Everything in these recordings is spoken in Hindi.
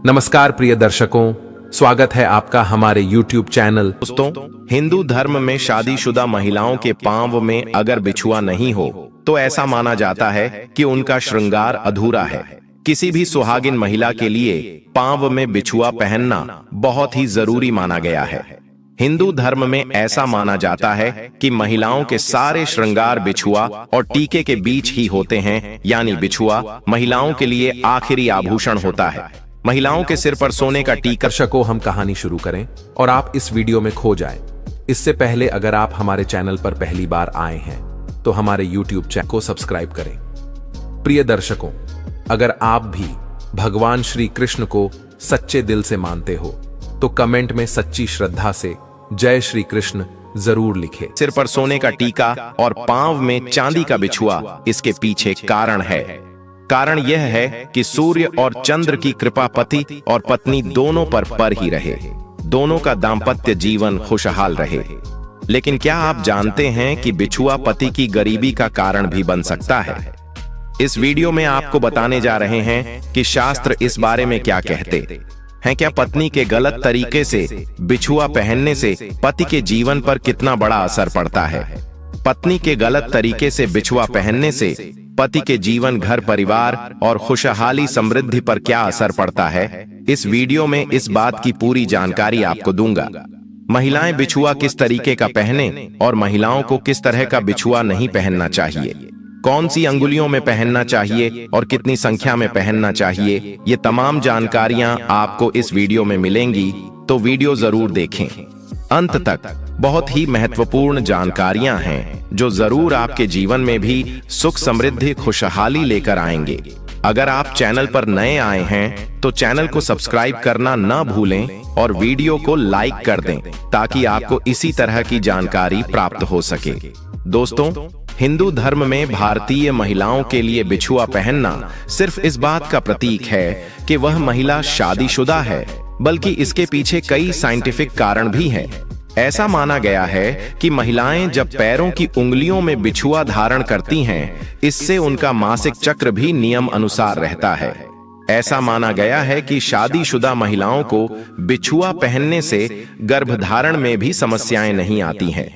नमस्कार प्रिय दर्शकों, स्वागत है आपका हमारे YouTube चैनल। दोस्तों, हिंदू धर्म में शादीशुदा महिलाओं के पांव में अगर बिछुआ नहीं हो तो ऐसा माना जाता है कि उनका श्रृंगार अधूरा है। किसी भी सुहागिन महिला के लिए पांव में बिछुआ पहनना बहुत ही जरूरी माना गया है। हिंदू धर्म में ऐसा माना जाता है कि महिलाओं के सारे श्रृंगार बिछुआ और टीके के बीच ही होते हैं, यानी बिछुआ महिलाओं के लिए आखिरी आभूषण होता है। महिलाओं के सिर पर सोने का टीका। दर्शकों, हम कहानी शुरू करें और आप इस वीडियो में खो जाएं। इससे पहले अगर आप हमारे चैनल पर पहली बार आए हैं तो हमारे YouTube चैनल को सब्सक्राइब करें। प्रिय दर्शकों, अगर आप भी भगवान श्री कृष्ण को सच्चे दिल से मानते हो तो कमेंट में सच्ची श्रद्धा से जय श्री कृष्ण जरूर लिखें। सिर पर सोने का टीका और पांव में चांदी का बिछुआ, इसके पीछे कारण है। कारण यह है कि सूर्य और चंद्र की कृपा पति और पत्नी दोनों पर ही रहे, दोनों का दाम्पत्य जीवन खुशहाल रहे। लेकिन क्या आप जानते हैं कि बिछुआ पति की गरीबी का कारण भी बन सकता है? इस वीडियो में आपको बताने जा रहे हैं कि शास्त्र इस बारे में क्या कहते हैं। क्या पत्नी के गलत तरीके से बिछुआ पहनने से पति के जीवन पर कितना बड़ा असर पड़ता है? पत्नी के गलत तरीके से बिछुआ पहनने से पति के जीवन, घर परिवार और खुशहाली समृद्धि पर क्या असर पड़ता है? इस वीडियो में इस बात की पूरी जानकारी आपको दूंगा। महिलाएं बिछुआ किस तरीके का पहने और महिलाओं को किस तरह का बिछुआ नहीं पहनना चाहिए, कौन सी अंगुलियों में पहनना चाहिए और कितनी संख्या में पहनना चाहिए, ये तमाम जानकारियां आपको इस वीडियो में मिलेंगी, तो वीडियो जरूर देखें अंत तक। बहुत ही महत्वपूर्ण जानकारियां हैं जो जरूर आपके जीवन में भी सुख, समृद्धि, खुशहाली लेकर आएंगे। अगर आप चैनल पर नए आए हैं तो चैनल को सब्सक्राइब करना ना भूलें और वीडियो को लाइक कर दें ताकि आपको इसी तरह की जानकारी प्राप्त हो सके। दोस्तों, हिंदू धर्म में भारतीय महिलाओं के लिए बिछुआ पहनना सिर्फ इस बात का प्रतीक है कि वह महिला शादीशुदा है, बल्कि इसके पीछे कई साइंटिफिक कारण भी हैं। ऐसा माना गया है कि महिलाएं जब पैरों की उंगलियों में बिछुआ धारण करती हैं, इससे उनका मासिक चक्र भी नियम अनुसार रहता है। ऐसा माना गया है कि शादीशुदा महिलाओं को बिछुआ पहनने से गर्भधारण में भी समस्याएं नहीं आती हैं।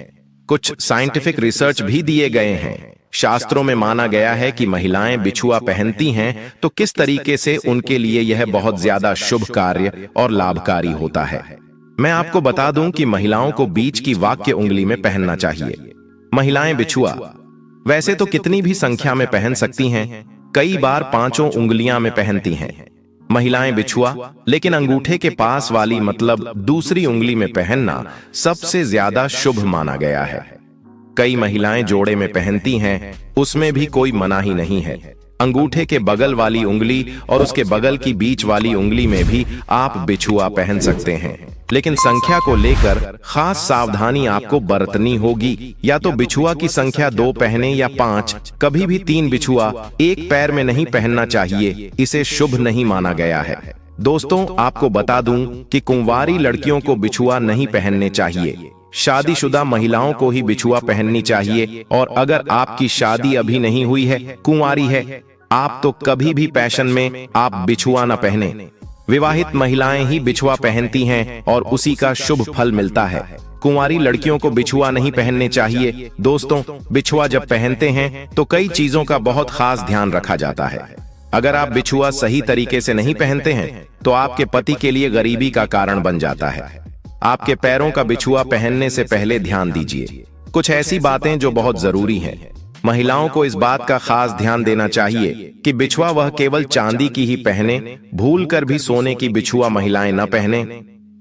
कुछ साइंटिफिक रिसर्च भी दिए गए हैं। शास्त्रों में माना गया है कि महिलाएं बिछुआ पहनती हैं तो किस तरीके से उनके लिए यह बहुत ज्यादा शुभ कार्य और लाभकारी होता है। मैं आपको बता दूं कि महिलाओं को बीच की वाक्य उंगली में पहनना चाहिए। महिलाएं बिछुआ वैसे तो कितनी भी संख्या में पहन सकती हैं, कई बार 5 उंगलियां में पहनती हैं महिलाएं बिछुआ, लेकिन अंगूठे के पास वाली मतलब दूसरी उंगली में पहनना सबसे ज्यादा शुभ माना गया है। कई महिलाएं जोड़े में पहनती हैं, उसमें भी कोई मनाही नहीं है। अंगूठे के बगल वाली उंगली और उसके बगल की बीच वाली उंगली में भी आप बिछुआ पहन सकते हैं, लेकिन संख्या को लेकर खास सावधानी आपको बरतनी होगी। या तो बिछुआ की संख्या 2 पहने या 5, कभी भी 3 बिछुआ एक पैर में नहीं पहनना चाहिए, इसे शुभ नहीं माना गया है। दोस्तों, आपको बता दूं कि कुंवारी लड़कियों को बिछुआ नहीं पहनने चाहिए, शादीशुदा महिलाओं को ही बिछुआ पहननी चाहिए। और अगर आपकी शादी अभी नहीं हुई है, कुंवारी है आप, तो कभी भी पैशन में आप बिछुआ न पहने। विवाहित महिलाएं ही बिछुआ पहनती हैं और उसी का शुभ फल मिलता है। कुंवारी लड़कियों को बिछुआ नहीं पहनने चाहिए। दोस्तों, बिछुआ जब पहनते हैं तो कई चीजों का बहुत खास ध्यान रखा जाता है। अगर आप बिछुआ सही तरीके से नहीं पहनते हैं तो आपके पति के लिए गरीबी का कारण बन जाता है। आपके पैरों का बिछुआ पहनने से पहले ध्यान दीजिए कुछ ऐसी बातें जो बहुत जरूरी हैं। महिलाओं को इस बात का खास ध्यान देना चाहिए कि बिछुआ वह केवल चांदी की ही पहने, भूलकर भी सोने की बिछुआ महिलाएं न पहने।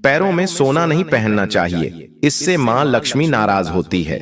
पैरों में सोना नहीं पहनना चाहिए, इससे मां लक्ष्मी नाराज होती है।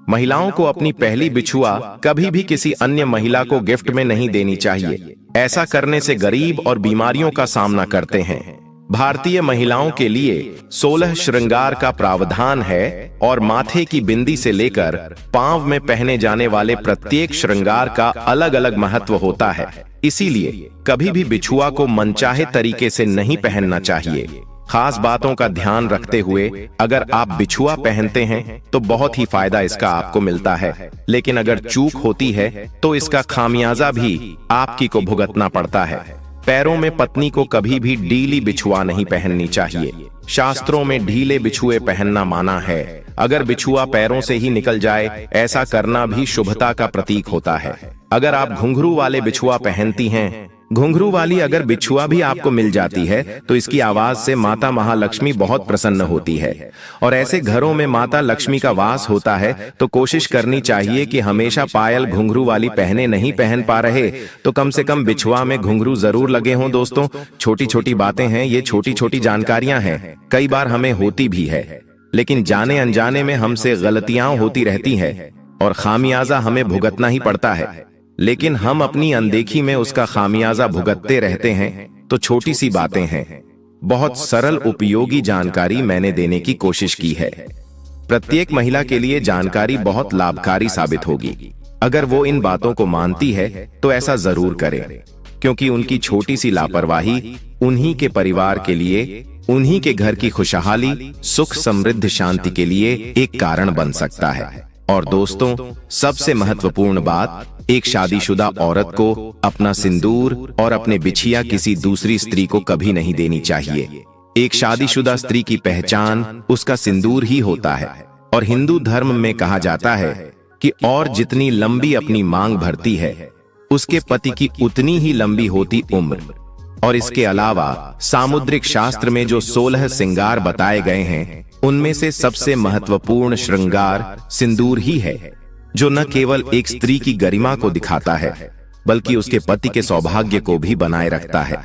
महिलाओं को अपनी पहली बिछुआ कभी भी किसी अन्य महिला को गिफ्ट में नहीं देनी चाहिए। ऐसा करने से गरीब और बीमारियों का सामना करते हैं। भारतीय महिलाओं के लिए 16 श्रृंगार का प्रावधान है और माथे की बिंदी से लेकर पांव में पहने जाने वाले प्रत्येक श्रृंगार का अलग अलग महत्व होता है। इसीलिए कभी भी बिछुआ को मनचाहे तरीके से नहीं पहनना चाहिए। खास बातों का ध्यान रखते हुए अगर आप बिछुआ पहनते हैं तो बहुत ही फायदा इसका आपको मिलता है, लेकिन अगर चूक होती है तो इसका खामियाजा भी आपकी को भुगतना पड़ता है। पैरों में पत्नी को कभी भी ढीली बिछुआ नहीं पहननी चाहिए। शास्त्रों में ढीले बिछुए पहनना माना है। अगर बिछुआ पैरों से ही निकल जाए, ऐसा करना भी शुभता का प्रतीक होता है। अगर आप घुंघरू वाले बिछुआ पहनती हैं, घुंघरू वाली अगर बिछुआ भी आपको मिल जाती है, तो इसकी आवाज से माता महालक्ष्मी बहुत प्रसन्न होती है। और ऐसे घरों में माता लक्ष्मी का वास होता है, तो कोशिश करनी चाहिए कि हमेशा पायल घुंघरू वाली पहने, नहीं पहन पा रहे तो कम से कम बिछुआ में घुंघरू जरूर लगे हों। दोस्तों, छोटी छोटी बातें हैं, ये छोटी छोटी जानकारियां हैं, कई बार हमें होती भी है, लेकिन जाने अनजाने में हमसे गलतियां होती रहती है और खामियाजा हमें भुगतना ही पड़ता है। लेकिन हम अपनी अनदेखी में उसका खामियाजा भुगतते रहते हैं। तो छोटी सी बातें हैं, बहुत सरल उपयोगी जानकारी मैंने देने की कोशिश की है। प्रत्येक महिला के लिए जानकारी बहुत लाभकारी साबित होगी। अगर वो इन बातों को मानती है तो ऐसा जरूर करें, क्योंकि उनकी छोटी सी लापरवाही उन्हीं के परिवार के लिए, उन्हीं के घर की खुशहाली, सुख, समृद्धि, शांति के लिए एक कारण बन सकता है। और दोस्तों, सबसे महत्वपूर्ण बात, एक शादीशुदा औरत को अपना सिंदूर और अपने बिछिया किसी दूसरी स्त्री को कभी नहीं देनी चाहिए। एक शादीशुदा स्त्री की पहचान उसका सिंदूर ही होता है। और हिंदू धर्म में कहा जाता है कि और जितनी लंबी अपनी मांग भरती है, उसके पति की उतनी ही लंबी होती उम्र। और इसके अलावा सामुद्रिक शास्त्र में जो 16 श्रृंगार बताए गए हैं, उनमें से सबसे महत्वपूर्ण श्रृंगार सिंदूर ही है, जो न केवल एक स्त्री की गरिमा को दिखाता है, बल्कि उसके पति के सौभाग्य को भी बनाए रखता है।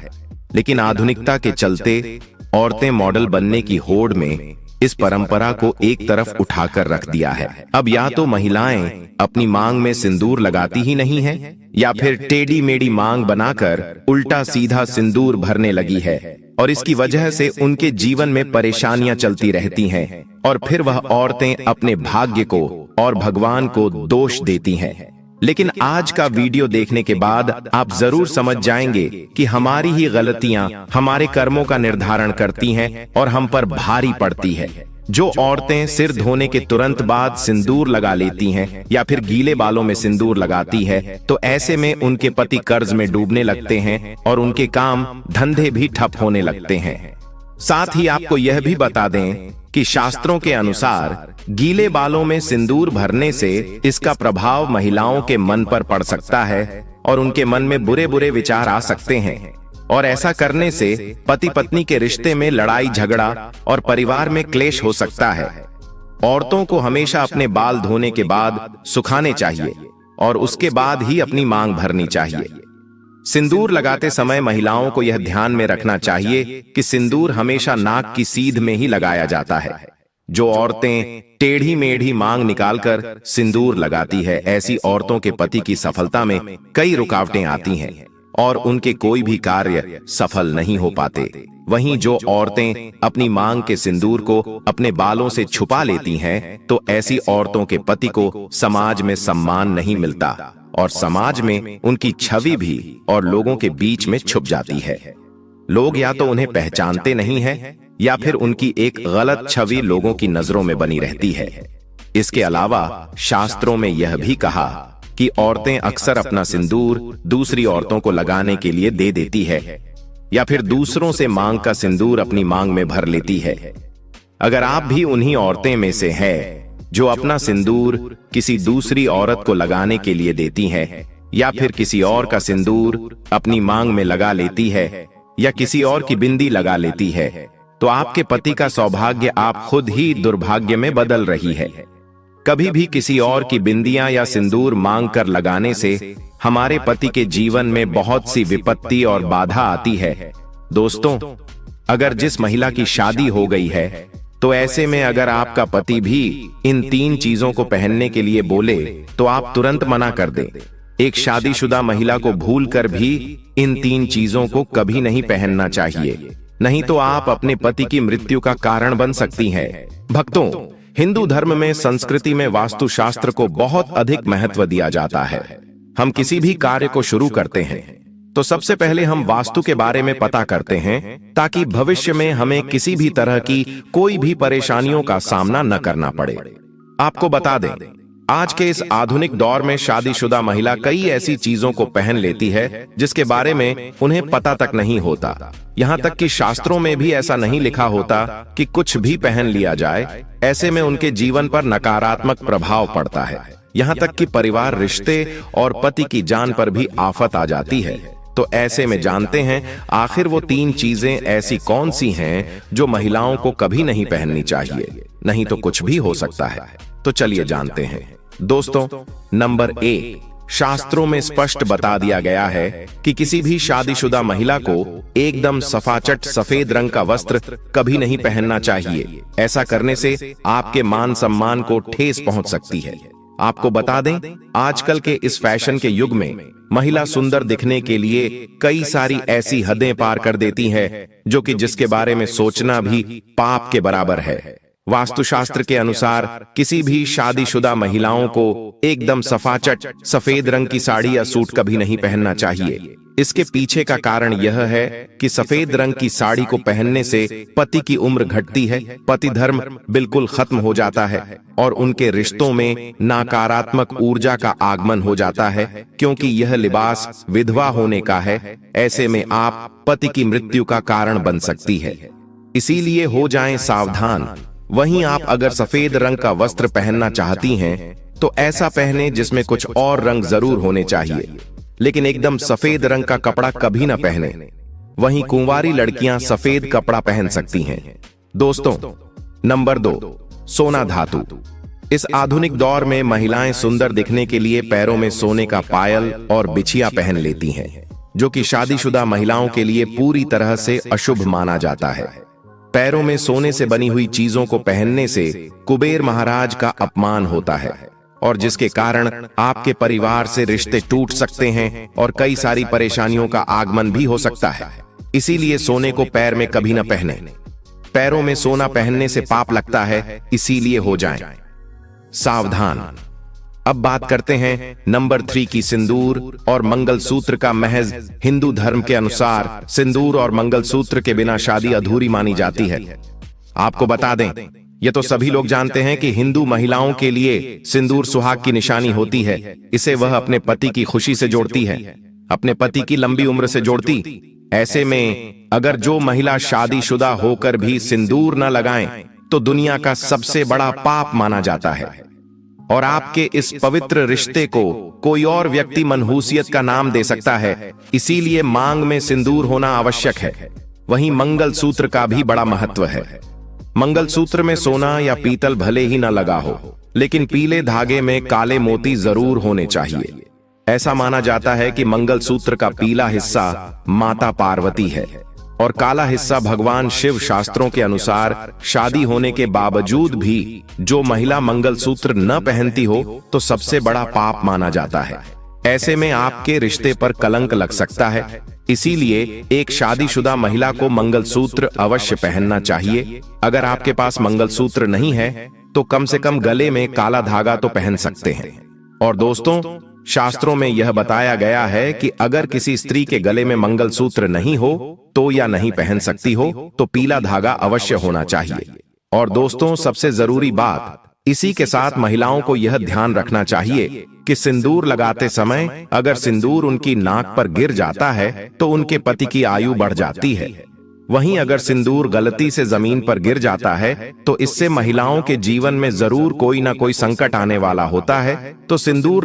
लेकिन आधुनिकता के चलते औरतें मॉडल बनने की होड़ में इस परंपरा को एक तरफ उठाकर रख दिया है। अब या तो महिलाएं अपनी मांग में सिंदूर लगाती ही नहीं हैं, या फिर टेढ़ी मेढ़ी मांग बनाकर उल्टा सीधा सिंदूर भरने लगी है, और इसकी वजह से उनके जीवन में परेशानियां चलती रहती हैं। और फिर वह औरतें अपने भाग्य को और भगवान को दोष देती हैं। लेकिन आज का वीडियो देखने के बाद आप जरूर समझ जाएंगे कि हमारी ही गलतियां हमारे कर्मों का निर्धारण करती हैं और हम पर भारी पड़ती है। जो औरतें सिर धोने के तुरंत बाद सिंदूर लगा लेती हैं या फिर गीले बालों में सिंदूर लगाती है, तो ऐसे में उनके पति कर्ज में डूबने लगते हैं और उनके काम धंधे भी ठप होने लगते हैं। साथ ही आपको यह भी बता दें कि शास्त्रों के अनुसार गीले बालों में सिंदूर भरने से इसका प्रभाव महिलाओं के मन पर पड़ सकता है और उनके मन में बुरे बुरे विचार आ सकते हैं। और ऐसा करने से पति पत्नी के रिश्ते में लड़ाई झगड़ा और परिवार में क्लेश हो सकता है। औरतों को हमेशा अपने बाल धोने के बाद सुखाने चाहिए और उसके बाद ही अपनी मांग भरनी चाहिए। सिंदूर लगाते समय महिलाओं को यह ध्यान में रखना चाहिए कि सिंदूर हमेशा नाक की सीध में ही लगाया जाता है। जो औरतें टेढ़ी मेढ़ी मांग निकालकर सिंदूर लगाती है, ऐसी औरतों के पति की सफलता में कई रुकावटें आती हैं और उनके कोई भी कार्य सफल नहीं हो पाते। वहीं जो औरतें अपनी मांग के सिंदूर को अपने बालों से छुपा लेती हैं, तो ऐसी औरतों के पति को समाज में सम्मान नहीं मिलता और समाज में उनकी छवि भी और लोगों के बीच में छुप जाती है। लोग या तो उन्हें पहचानते नहीं हैं या फिर उनकी एक गलत छवि लोगों की नजरों में बनी रहती है। इसके अलावा शास्त्रों में यह भी कहा कि औरतें अक्सर अपना सिंदूर दूसरी औरतों को लगाने के लिए दे देती है या फिर दूसरों से मांग का सिंदूर अपनी मांग में भर लेती है। अगर आप भी उन्हीं औरतें में से हैं जो अपना सिंदूर किसी दूसरी औरत को लगाने के लिए देती हैं या फिर किसी और का सिंदूर अपनी मांग में लगा लेती है या किसी और की बिंदी लगा लेती है, तो आपके पति का सौभाग्य आप खुद ही दुर्भाग्य में बदल रही है। कभी भी किसी और की बिंदियां या सिंदूर मांग कर लगाने से हमारे पति के जीवन में बहुत सी विपत्ति और बाधा आती है। दोस्तों, अगर जिस महिला की शादी हो गई है, तो ऐसे में अगर आपका पति भी इन 3 चीजों को पहनने के लिए बोले, तो आप तुरंत मना कर दें। एक शादीशुदा महिला को भूलकर भी इन 3 चीजों को कभी नहीं पहनना चाहिए, नहीं तो आप अपने पति की मृत्यु का कारण बन सकती हैं। भक्तों, हिंदू धर्म में संस्कृति में वास्तुशास्त्र को बहुत अधिक महत्व दिया जाता है। हम किसी भी कार्य को शुरू करते हैं तो सबसे पहले हम वास्तु के बारे में पता करते हैं, ताकि भविष्य में हमें किसी भी तरह की कोई भी परेशानियों का सामना न करना पड़े। आपको बता दें आज के इस आधुनिक दौर में शादीशुदा महिला कई ऐसी चीजों को पहन लेती है जिसके बारे में उन्हें पता तक नहीं होता। यहाँ तक कि शास्त्रों में भी ऐसा नहीं लिखा होता कि कुछ भी पहन लिया जाए। ऐसे में उनके जीवन पर नकारात्मक प्रभाव पड़ता है। यहाँ तक कि परिवार, रिश्ते और पति की जान पर भी आफत आ जाती है। तो ऐसे में जानते हैं आखिर वो 3 चीजें ऐसी कौन सी हैं जो महिलाओं को कभी नहीं पहननी चाहिए, नहीं तो कुछ भी हो सकता है। तो चलिए जानते हैं दोस्तों। नंबर 1, शास्त्रों में स्पष्ट बता दिया गया है कि किसी भी शादीशुदा महिला को एकदम सफाचट सफेद रंग का वस्त्र कभी नहीं पहनना चाहिए। ऐसा करने से आपके मान सम्मान को ठेस पहुंच सकती है। आपको बता दें, आजकल के इस फैशन के युग में महिला सुंदर दिखने के लिए कई सारी ऐसी हदें पार कर देती है जो कि जिसके बारे में सोचना भी पाप के बराबर है। वास्तुशास्त्र के अनुसार किसी भी शादीशुदा महिलाओं को एकदम सफाचट सफेद रंग की साड़ी या सूट कभी नहीं पहनना चाहिए। इसके पीछे का कारण यह है कि सफेद रंग की साड़ी को पहनने से पति की उम्र घटती है, पति धर्म बिल्कुल खत्म हो जाता है और उनके रिश्तों में नकारात्मक ऊर्जा का आगमन हो जाता है, क्योंकि यह लिबास विधवा होने का है। ऐसे में आप पति की मृत्यु का कारण बन सकती है। इसीलिए हो जाएं सावधान। वहीं आप अगर सफेद रंग का वस्त्र पहनना चाहती हैं तो ऐसा पहने जिसमें कुछ और रंग जरूर होने चाहिए, लेकिन एकदम सफेद रंग का कपड़ा कभी ना पहने। वहीं कुंवारी लड़कियां सफेद कपड़ा पहन सकती हैं। दोस्तों, नंबर 2, सोना धातु। इस आधुनिक दौर में महिलाएं सुंदर दिखने के लिए पैरों में सोने का पायल और बिछिया पहन लेती हैं, जो कि शादीशुदा महिलाओं के लिए पूरी तरह से अशुभ माना जाता है। पैरों में सोने से बनी हुई चीजों को पहनने से कुबेर महाराज का अपमान होता है और जिसके कारण आपके परिवार से रिश्ते टूट सकते हैं और कई सारी परेशानियों का आगमन भी हो सकता है। इसीलिए सोने को पैर में कभी न पहने। पैरों में सोना पहनने से पाप लगता है, इसीलिए हो जाएं सावधान। अब बात करते हैं नंबर 3 की, सिंदूर और मंगलसूत्र का महज हिंदू धर्म के अनुसार सिंदूर और मंगलसूत्र के बिना शादी अधूरी मानी जाती है। आपको बता दें, ये तो सभी लोग जानते हैं कि हिंदू महिलाओं के लिए सिंदूर सुहाग की निशानी होती है। इसे वह अपने पति की खुशी से जोड़ती है, अपने पति की लंबी उम्र से जोड़ती। ऐसे में अगर जो महिला शादीशुदा होकर भी सिंदूर न लगाएं तो दुनिया का सबसे बड़ा पाप माना जाता है और आपके इस पवित्र रिश्ते को कोई और व्यक्ति मनहूसियत का नाम दे सकता है। इसीलिए मांग में सिंदूर होना आवश्यक है। वहीं मंगलसूत्र का भी बड़ा महत्व है। मंगलसूत्र में सोना या पीतल भले ही न लगा हो, लेकिन पीले धागे में काले मोती जरूर होने चाहिए। ऐसा माना जाता है कि मंगलसूत्र का पीला हिस्सा माता पार्वती है और काला हिस्सा भगवान शिव। शास्त्रों के अनुसार शादी होने के बावजूद भी जो महिला मंगलसूत्र न पहनती हो तो सबसे बड़ा पाप माना जाता है। ऐसे में आपके रिश्ते पर कलंक लग सकता है। इसीलिए एक शादीशुदा महिला को मंगलसूत्र अवश्य पहनना चाहिए। अगर आपके पास मंगलसूत्र नहीं है तो कम से कम गले में काला धागा तो पहन सकते हैं। और दोस्तों, शास्त्रों में यह बताया गया है कि अगर किसी स्त्री के गले में मंगलसूत्र नहीं हो तो या नहीं पहन सकती हो तो पीला धागा अवश्य होना चाहिए। और दोस्तों, सबसे जरूरी बात, इसी के साथ महिलाओं को यह ध्यान रखना चाहिए कि सिंदूर लगाते समय अगर सिंदूर उनकी नाक पर गिर जाता है तो उनके पति की आयु बढ़ जाती है। वहीं अगर सिंदूर गलती से जमीन पर गिर जाता है तो इससे महिलाओं के जीवन में जरूर कोई ना कोई संकट आने वाला होता है। तो सिंदूर